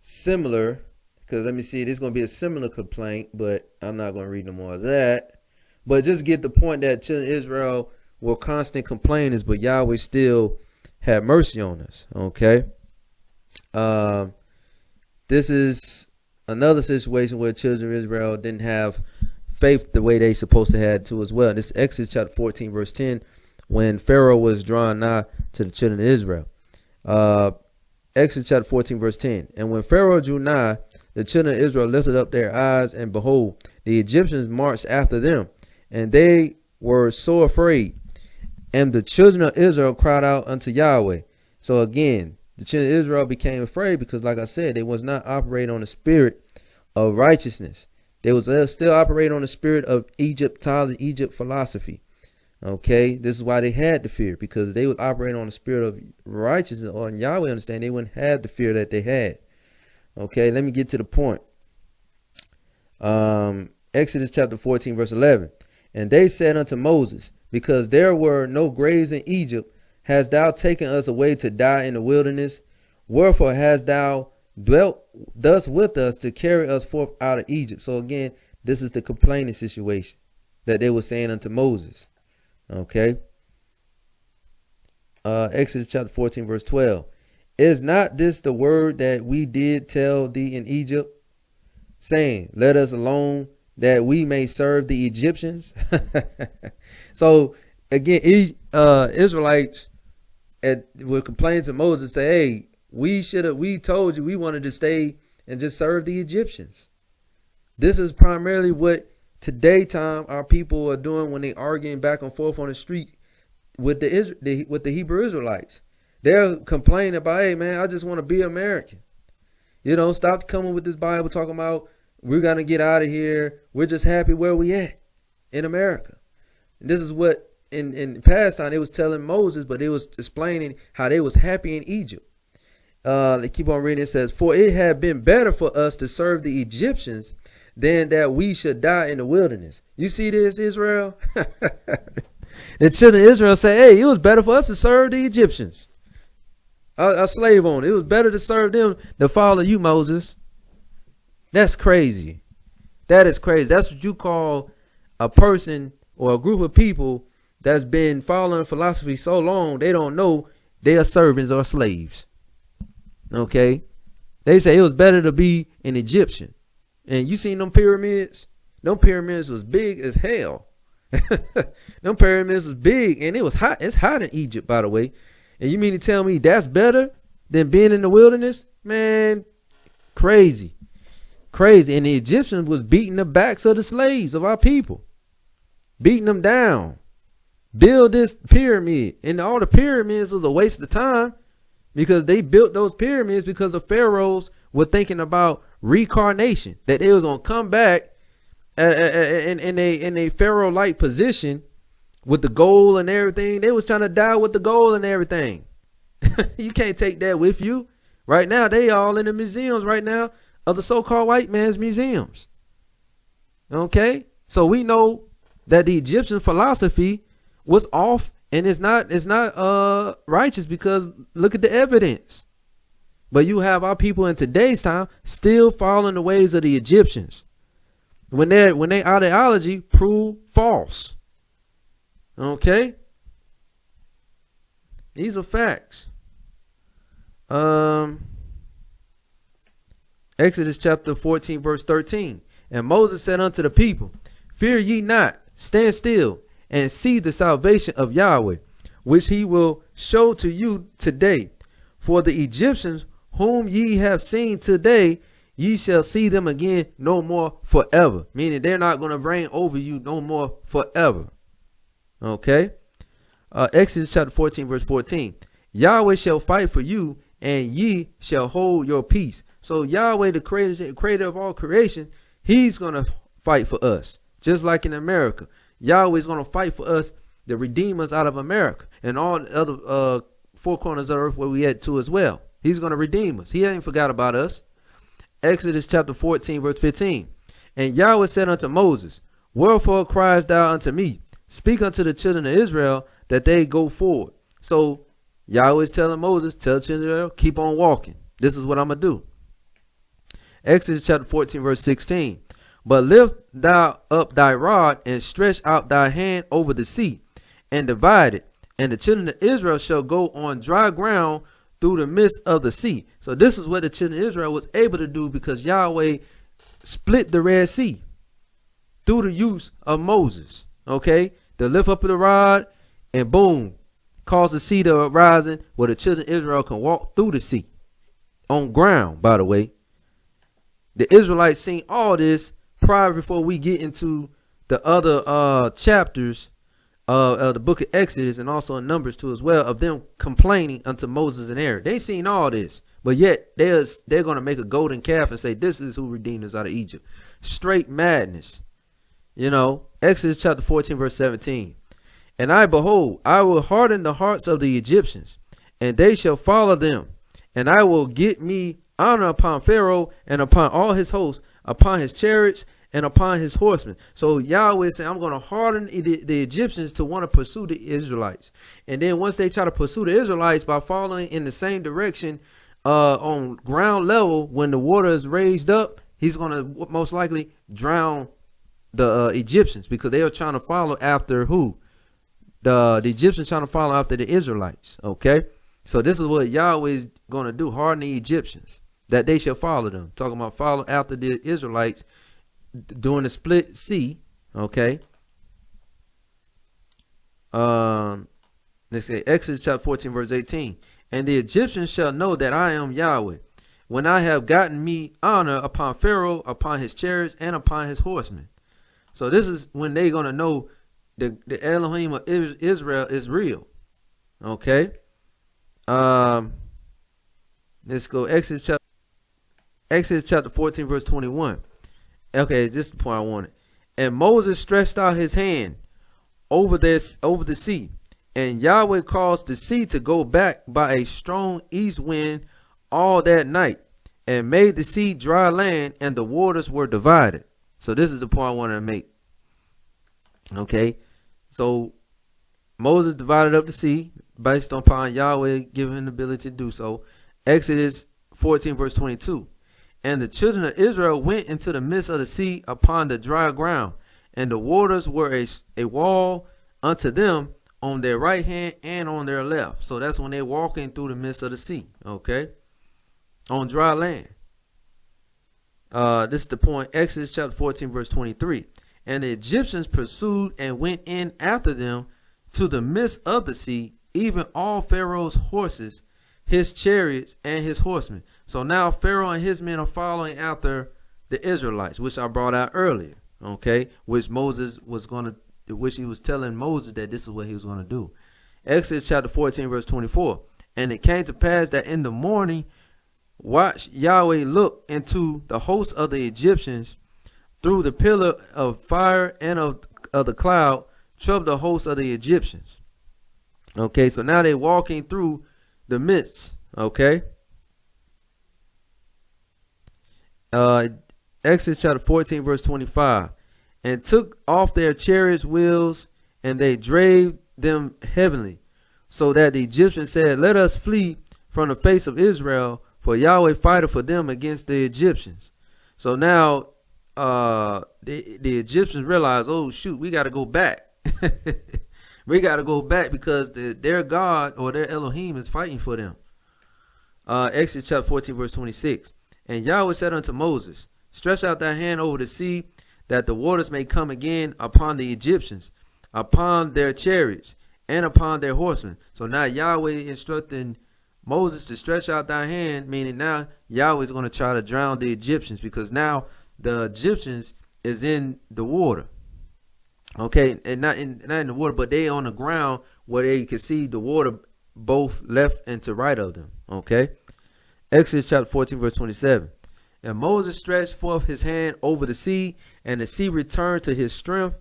similar, because let me see, it's gonna be a similar complaint, but I'm not gonna read no more of that. But just get the point that children of Israel were constant complainers, but Yahweh still had mercy on us. Okay. This is another situation where children of Israel didn't have faith the way they supposed to have to as well. This is Exodus chapter 14, verse 10, when Pharaoh was drawn nigh to the children of Israel. Exodus chapter 14, verse 10. And when Pharaoh drew nigh, the children of Israel lifted up their eyes, and behold, the Egyptians marched after them, and they were so afraid. And the children of Israel cried out unto Yahweh. So again, the children of Israel became afraid because, like I said, they was not operating on the spirit of righteousness. They was still operating on the spirit of Egypt philosophy. Okay, this is why they had the fear, because they was operating on the spirit of righteousness, or in Yahweh understand, they wouldn't have the fear that they had. Okay, let me get to the point. Exodus chapter 14, verse 11. And they said unto Moses, because there were no graves in Egypt, hast thou taken us away to die in the wilderness? Wherefore hast thou dwelt thus with us to carry us forth out of Egypt? So again, this is the complaining situation that they were saying unto Moses. Okay. Exodus chapter 14, verse 12. Is not this the word that we did tell thee in Egypt, saying, let us alone, that we may serve the Egyptians? So again, Israelites would complain to Moses, say, hey, we told you we wanted to stay and just serve the Egyptians. This is primarily what today time our people are doing when they arguing back and forth on the street with the Hebrew Israelites. They're complaining about, hey man, I just want to be American. Stop coming with this Bible talking about we're gonna get out of here. We're just happy where we at in America. And this is what in past time they was telling Moses, but they was explaining how they was happy in Egypt. They keep on reading. It says, for it had been better for us to serve the Egyptians than that we should die in the wilderness. You see this, Israel? The children of Israel say, hey, it was better for us to serve the Egyptians. A slave owner. It was better to serve them than follow you, Moses. That's crazy. That is crazy. That's what you call a person or a group of people that's been following philosophy so long, they don't know they are servants or slaves. Okay? They say it was better to be an Egyptian. And you seen them pyramids? Them pyramids was big as hell. Them pyramids was big, and it was hot. It's hot in Egypt, by the way. And you mean to tell me that's better than being in the wilderness? Man, crazy. Crazy. And the Egyptians was beating the backs of the slaves of our people. Beating them down. Build this pyramid. And all the pyramids was a waste of time, because they built those pyramids because the pharaohs were thinking about reincarnation, that they was going to come back in a pharaoh-like position with the gold and everything. They was trying to die with the gold and everything. You can't take that with you. Right now, they all in the museums right now of the so-called white man's museums. Okay? So we know that the Egyptian philosophy was off, and it's not righteous, because look at the evidence. But you have our people in today's time still following the ways of the Egyptians, when their ideology proved false. Okay? These are facts. Um, Exodus chapter 14, verse 13. And Moses said unto the people, fear ye not, stand still, and see the salvation of Yahweh, which he will show to you today. For the Egyptians whom ye have seen today, ye shall see them again no more forever. Meaning they're not going to reign over you no more forever. Okay. Exodus chapter 14, verse 14. Yahweh shall fight for you, and ye shall hold your peace. So Yahweh, the creator of all creation, he's going to fight for us. Just like in America, Yahweh is going to fight for us, the redeemers out of America and all the other four corners of earth where we at too as well. He's going to redeem us. He ain't forgot about us. Exodus chapter 14, verse 15. And Yahweh said unto Moses, wherefore criest thou unto me? Speak unto the children of Israel that they go forward. So Yahweh is telling Moses, tell the children of Israel, keep on walking. This is what I'm going to do. Exodus chapter 14, verse 16. But lift thou up thy rod and stretch out thy hand over the sea and divide it. And the children of Israel shall go on dry ground through the midst of the sea. So this is what the children of Israel was able to do because Yahweh split the Red Sea through the use of Moses. Okay, the lift up of the rod and boom, cause the sea to rise where the children of Israel can walk through the sea on ground. By the way, the Israelites seen all this prior before we get into the other chapters of the book of Exodus and also in Numbers too as well, of them complaining unto Moses and Aaron. They seen all this, but yet they're going to make a golden calf and say this is who redeemed us out of Egypt. Straight madness. You know, Exodus chapter 14, verse 17. And I, behold, I will harden the hearts of the Egyptians, and they shall follow them. And I will get me honor upon Pharaoh and upon all his hosts, upon his chariots and upon his horsemen. So Yahweh said, I'm going to harden the Egyptians to want to pursue the Israelites. And then once they try to pursue the Israelites by following in the same direction on ground level, when the water is raised up, he's going to most likely drown the Egyptians because they are trying to follow after who? The Egyptians trying to follow after the Israelites. Okay. So this is what Yahweh is going to do. Harden the Egyptians that they shall follow them. Talking about follow after the Israelites doing the split sea. Okay. Let's say Exodus chapter 14 verse 18. And the Egyptians shall know that I am Yahweh when I have gotten me honor upon Pharaoh, upon his chariots, and upon his horsemen. So this is when they're going to know the Elohim of Israel is real. Okay. Let's go Exodus chapter 14 verse 21. Okay, this is the point I wanted. And Moses stretched out his hand over the sea, and Yahweh caused the sea to go back by a strong east wind all that night, and made the sea dry land, and the waters were divided. So this is the point I wanted to make. Okay, so Moses divided up the sea based upon Yahweh giving him the ability to do so. Exodus 14 verse 22. And the children of Israel went into the midst of the sea upon the dry ground, and the waters were a wall unto them on their right hand and on their left. So that's when they're walking through the midst of the sea. Okay, on dry land. This is the point. Exodus chapter 14 verse 23. And the Egyptians pursued and went in after them to the midst of the sea, even all Pharaoh's horses, his chariots, and his horsemen. So now Pharaoh and his men are following after the Israelites, which I brought out earlier. Okay, which Moses was going to, which he was telling Moses that this is what he was going to do. Exodus chapter 14 verse 24. And it came to pass that in the morning, watch Yahweh look into the host of the Egyptians through the pillar of fire and of the cloud, troubled the host of the Egyptians. Okay, so now they're walking through the midst. Okay. Exodus chapter 14 verse 25. And took off their chariots' wheels, and they drave them heavily, so that the Egyptians said, let us flee from the face of Israel, for Yahweh fighteth for them against the Egyptians. So now the Egyptians realize, oh shoot, we got to go back. We got to go back because their God or their Elohim is fighting for them. Exodus chapter 14, verse 26. And Yahweh said unto Moses, stretch out thy hand over the sea, that the waters may come again upon the Egyptians, upon their chariots, and upon their horsemen. So now Yahweh instructing Moses to stretch out thy hand, meaning now Yahweh is going to try to drown the Egyptians, because now the Egyptians is in the water. Okay, and not in the water, but they on the ground where they can see the water both left and to right of them. Okay. Exodus chapter 14, verse 27. And Moses stretched forth his hand over the sea, and the sea returned to his strength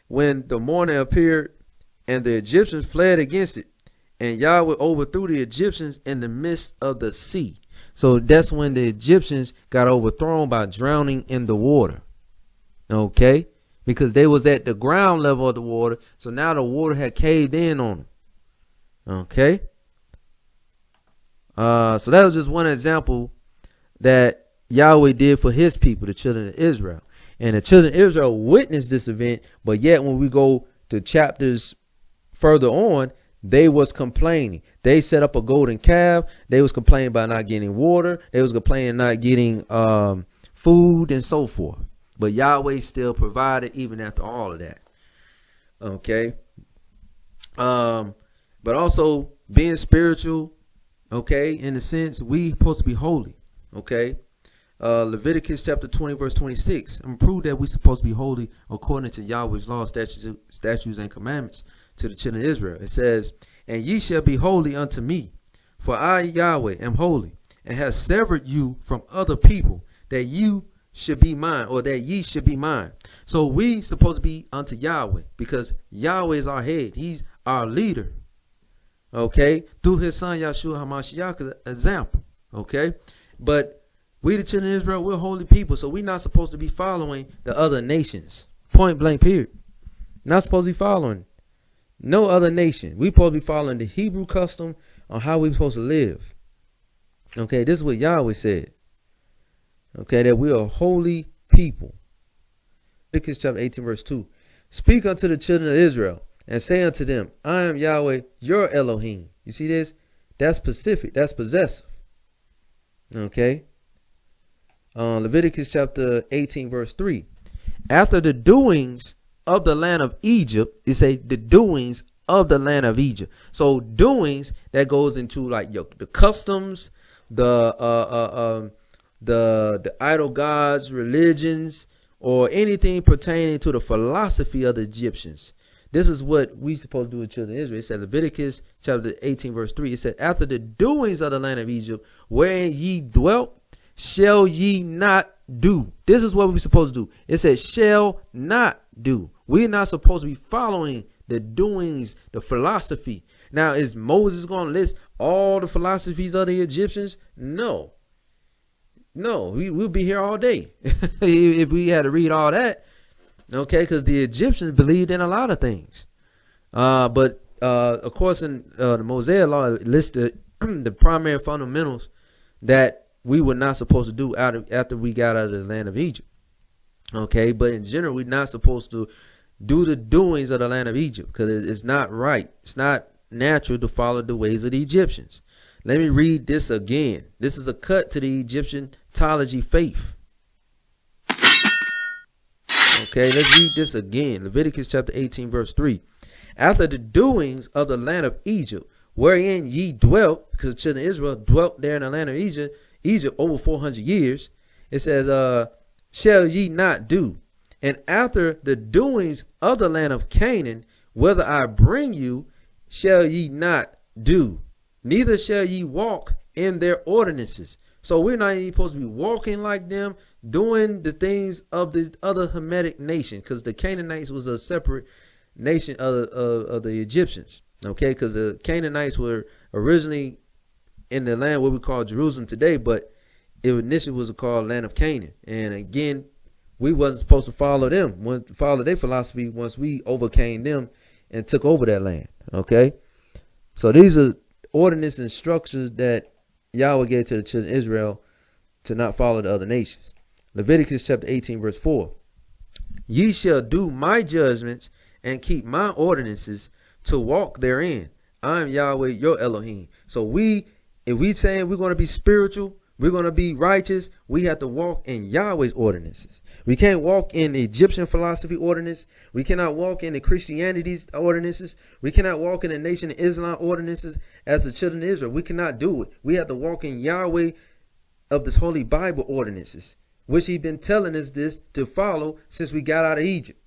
when the morning appeared, and the Egyptians fled against it. And Yahweh overthrew the Egyptians in the midst of the sea. So that's when the Egyptians got overthrown by drowning in the water. Okay. Because they was at the ground level of the water. So now the water had caved in on them. Okay. So that was just one example that Yahweh did for his people, the children of Israel. And the children of Israel witnessed this event. But yet when we go to chapters further on, they was complaining. They set up a golden calf. They was complaining about not getting water. They was complaining not getting food and so forth. But Yahweh still provided even after all of that. Okay. But also being spiritual, okay, in the sense we supposed to be holy. Okay. Leviticus chapter 20, verse 26. I'm prove that we supposed to be holy according to Yahweh's law, statutes, and commandments to the children of Israel. It says, and ye shall be holy unto me, for I, Yahweh, am holy, and have severed you from other people, that you should be mine, or that ye should be mine. So we supposed to be unto Yahweh, because Yahweh is our head. He's our leader. Okay. Through his son, Yahshua HaMashiach, example. Okay. But we, the children of Israel, we're holy people. So we're not supposed to be following the other nations. Point blank, period. Not supposed to be following no other nation. We supposed to be following the Hebrew custom on how we're supposed to live. Okay. This is what Yahweh said. Okay, that we are holy people. Leviticus chapter 18, verse 2. Speak unto the children of Israel, and say unto them, I am Yahweh, your Elohim. You see this? That's specific. That's possessive. Okay. Leviticus chapter 18, verse 3. After the doings of the land of Egypt, it say the doings of the land of Egypt. So doings, that goes into like the customs, the idol gods, religions, or anything pertaining to the philosophy of the Egyptians. This is what we supposed to do with children of Israel. It said Leviticus chapter 18, verse 3. It said, after the doings of the land of Egypt, wherein ye dwelt, shall ye not do. This is what we're supposed to do. It said, shall not do. We're not supposed to be following the doings, the philosophy. Now, is Moses going to list all the philosophies of the Egyptians? No. No, we'll be here all day if we had to read all that. Okay, because the Egyptians believed in a lot of things. But of course, in the Mosaic law, it listed the primary fundamentals that we were not supposed to do after we got out of the land of Egypt. Okay, but in general, we're not supposed to do the doings of the land of Egypt, because it's not right. It's not natural to follow the ways of the Egyptians. Let me read this again. This is a cut to the Egyptian theology faith. Okay, let's read this again. Leviticus chapter 18, verse 3. After the doings of the land of Egypt, wherein ye dwelt, because the children of Israel dwelt there in the land of Egypt over 400 years, it says, shall ye not do. And after the doings of the land of Canaan, whether I bring you, shall ye not do. Neither shall ye walk in their ordinances. So we're not even supposed to be walking like them, doing the things of the other Hamitic nation, because the Canaanites was a separate nation of the Egyptians. Okay, because the Canaanites were originally in the land what we call Jerusalem today, but it initially was called land of Canaan. And again, we wasn't supposed to follow them, follow their philosophy once we overcame them and took over that land. Okay, so these are ordinance and structures that Yahweh gave to the children of Israel to not follow the other nations. Leviticus chapter 18, verse 4. Ye shall do my judgments and keep my ordinances to walk therein. I am Yahweh, your Elohim. So we if we saying we're going to be spiritual, we're going to be righteous, we have to walk in Yahweh's ordinances. We can't walk in the Egyptian philosophy ordinance. We cannot walk in the Christianity's ordinances. We cannot walk in the Nation of Islam ordinances as the children of Israel. We cannot do it. We have to walk in Yahweh of this Holy Bible ordinances, which he's been telling us this to follow since we got out of Egypt.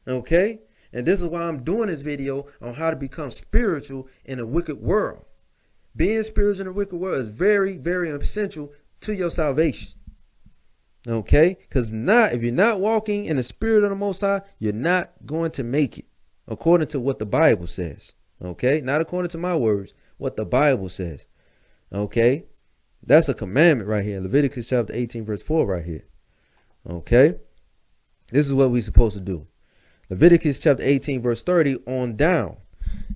Okay? And this is why I'm doing this video on how to become spiritual in a wicked world. Being spiritual in a wicked world is very, very essential to your salvation. Okay? Because if you're not walking in the spirit of the Most High, you're not going to make it. According to what the Bible says. Okay? Not according to my words. What the Bible says. Okay? That's a commandment right here. Leviticus chapter 18 verse 4 right here. Okay? This is what we're supposed to do. Leviticus chapter 18 verse 30 on down.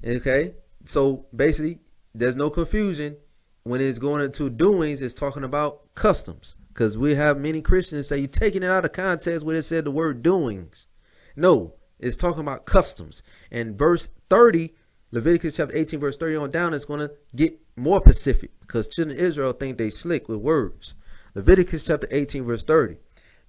Okay? So basically, there's no confusion when it's going into doings. It's talking about customs, because we have many Christians say you're taking it out of context where it said the word doings. No, it's talking about customs. And verse 30, Leviticus chapter 18 verse 30 on down, is going to get more specific, because children of Israel think they slick with words. Leviticus chapter 18 verse 30.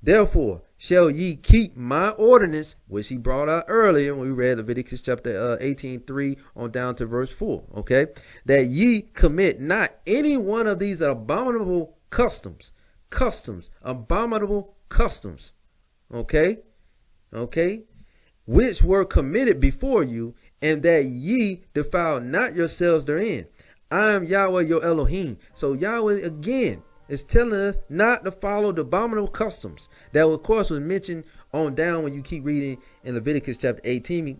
Therefore shall ye keep my ordinance, which he brought out earlier when we read Leviticus chapter 18:3 on down to verse 4. Okay, that ye commit not any one of these abominable customs, abominable customs. Okay, which were committed before you, and that ye defile not yourselves therein. I am Yahweh your Elohim. So Yahweh again is telling us not to follow the abominable customs that, of course, was mentioned on down when you keep reading in Leviticus chapter 18,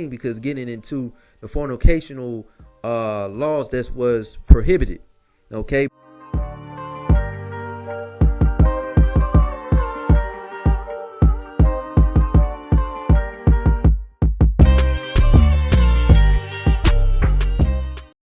because getting into the fornicational laws that was prohibited. Okay.